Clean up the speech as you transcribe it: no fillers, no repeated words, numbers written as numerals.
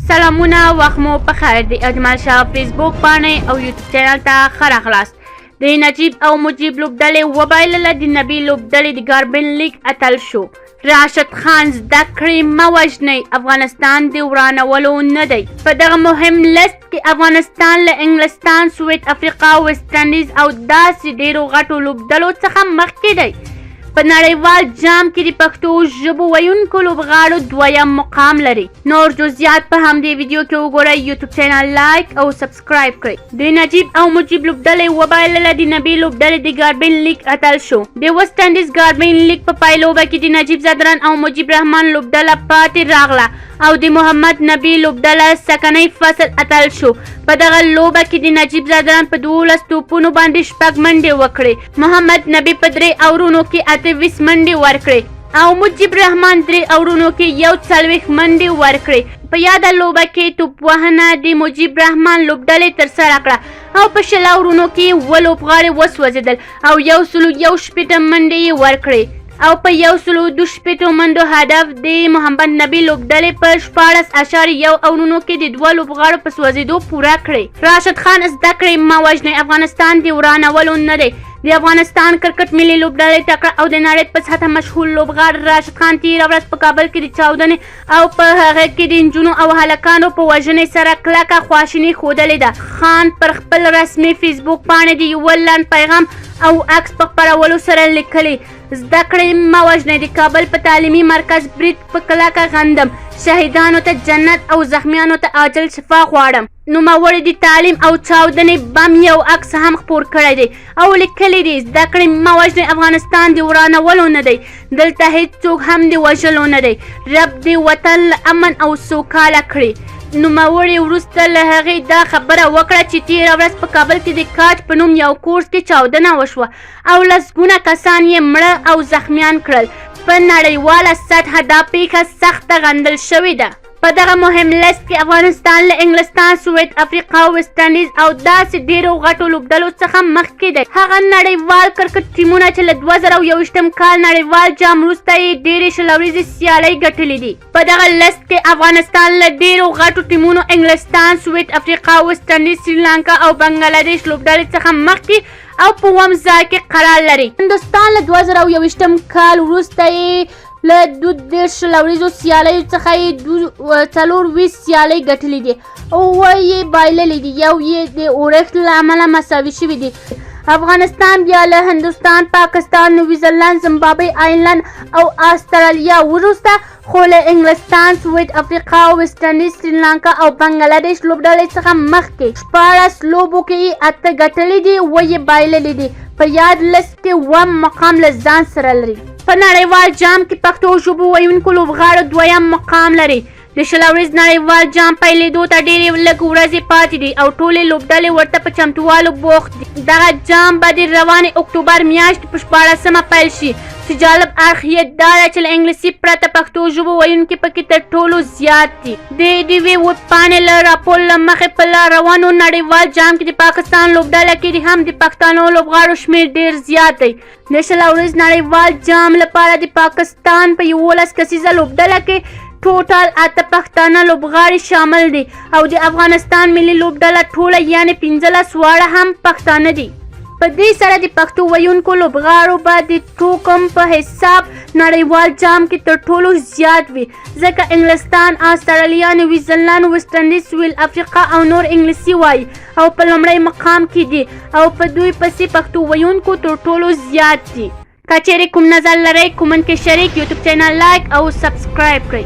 سلامونه وخت مو په خیر د اجمل شاه فیسبوک باندې او یوټیوب چینل ته ښه راغلاست. د نجیب او مجیب لوبډلې وبایلله د نبي لوبډلې د ګاربن لیګ اتل شو. راشد خان زده کړې مه وژنئ، افغانستان د ورانولو نه دی. په دغه مهم لست کې افغانستان له انګلستان، سویډ افریقا، ویسټ انډیز او داسې ډیرو غټو لوبډلو څخه مخکې دی. په نړیوال جام کې د پښتو ژبو ویونکو لوبغاړو دویم مقام لري. نور جزئیات په همدې ویډیو کې وګورئ. یوټیوب چینل لایک او سبسکرایب کړئ. د نجیب او مجیب لوبډلې وبایلله د نبي لوبډلې د ګاربن لیګ اتل شو. د ویسټ انډیز ګاربن لیګ په پایلوبه کې د نجیب زدران او مجیب رحمان لوبډله پاتې راغله او د محمد نبي لوبډله سکنی فصل اتل شو. په دغه لوبه کې د نجیب زدران په 12 توپونو باندې 6 منډې وکړې. محمد نبي په 3 اورونو کې 28 منډې ورکړې او مجیب رحمان 3 اورونو کې 41 منډې ورکړې. په یاده لوبه کې توپ وهنه د مجیب رحمان لوبډلې ترسره کړه او په 60 اورونو کې 7 لوبغاړي وسوځېدل او 160 منډې یې ورکړې او په 162 منډو هدف د محمد نبي لوبډلې په 14.1 اورونو کې د 2 لوبغاړو په سوځېدو پوره کړې. راشد خان زده کړې مه وژنئ، افغانستان د ورانولو نه دی. د افغانستان کرکټ ملي لوبډلې تکړه او د نړۍ په سطحه مشهور لوبغاړی راشد خان تېره ورځ په کابل کې د چاودنې او په هغه کې د نجونو او هلکانو په وژنې سره کلکه خواشیني ښودلې ده. خان پر خپل رسمي فیسبوک باندې د یوه لنډ پیغام او عکس په خپرولو سره لیکلي: زده کړې مه وژنئ، د کابل په تعلیمي مرکز برید په کلکه غندم، شهیدانو ته جنت او زخمیانو ته عاجل شفا غواړم. نوموړي د تعلیم او چاودنې بم یو عکس هم خپور کړی دی او لیکلی دی: زده کړې مه وژنئ، افغانستان د ورانولو نه دی، دلته هیڅوک هم د وژلو نه دی، رب دې وطن له امن او سوکاله کړي. نوموړي وروسته له هغې دا خبره وکړه چې تېره ورځ په کابل کې د کاج په نوم یو کورس کې چاودنه وشوه او لسګونه کسان یې مړه او زخمیان کړل. په نړیواله سطحه دا پیښه سخته غندل شوې ده. په دغه مهم لست کې افغانستان له انګلستان، سویډ افریقا، ویسټ انډیز او داسې ډیرو غټو لوبډلو څخه مخکې دی. هغه نړیوال کرکټ ټیمونه چې له 2021 کال نړیوال جام وروسته یې ډیرې شلوریزې سیالۍ ګټلې دي. په دغه لست کې افغانستان له ډیرو غټو ټیمونو انګلستان، سویډ افریقا، ویسټ انډیز، سریلانکا او بنګلادیش لوبډلې څخه مخکې او په 1 ځای کې قرار لري. هندوستان له 2021 کال وروسته یې له 22 شلوریزو سیالیو څخه یې 24 سیالۍ ګټلې دي او 7 یې بایللې دي، یو یې د اورښت له امله مساوي شوي دي. افغانستان بیا له هندوستان، پاکستان، نیوزیلند، زمبابوې، آیرلند او استرالیا وروسته خو له انګلستان، سویډ افریقا، ویسټ انډیز، سریلانکا او بنګلادیش لوبډلې څخه مخکې 14 لوبو کې یې 8 ګټلې دي، 7 یې بایللې دي. په یاد لست کې 1 مقام له ځان سره لري. په نړیوال جام کې پښتو ژبو ویونکو لوبغاړو دویم مقام لري. د شلوریز نړیوال جام پیلېدو ته ډېرې لږ ورځې پاتې دي او ټولې لوبډلې ورته په چمتووالو بوخت دي. دغه جام به د روانې اکتوبر میاشتې په 14مه پیل شي چې جالب اړخ یې دا ده چې له انګلیسي پرته پښتو ژبو ویونکي پکې تر ټولو زیات دي. د ډیوي ویبپاڼې له راپور له مخې په لا روانو نړیوال جام کې د پاکستان لوبډله کې هم د پښتنو لوبغاړو شمېر ډېر زیات دی. د شلوریز نړیوال جام لپاره د پاکستان په 11 کسیزه لوبډله کې ټوټال 8 پښتانه لوبغاړي شامل دي او د افغانستان ملي لوبډله ټوله یعنې 15 واړه هم پښتانه دي. په دې سره د پښتو ویونکو لوبغاړو به د ټوکم په حساب نړیوال جام کې تر ټولو زیات وي، ځکه انګلستان، استرالیا، نیوزیلند، ویسټ انډیز، سویډ افریقا او نور انګلیسي وایي او په لومړی مقام کې دي او په دوی پسې پښتو ویونکو تر ټولو زیات دي. که چیرې کوم نظر لرئ کومنټ کې شریک، یوټیوب چینل لایک او سبسکرایب کړئ.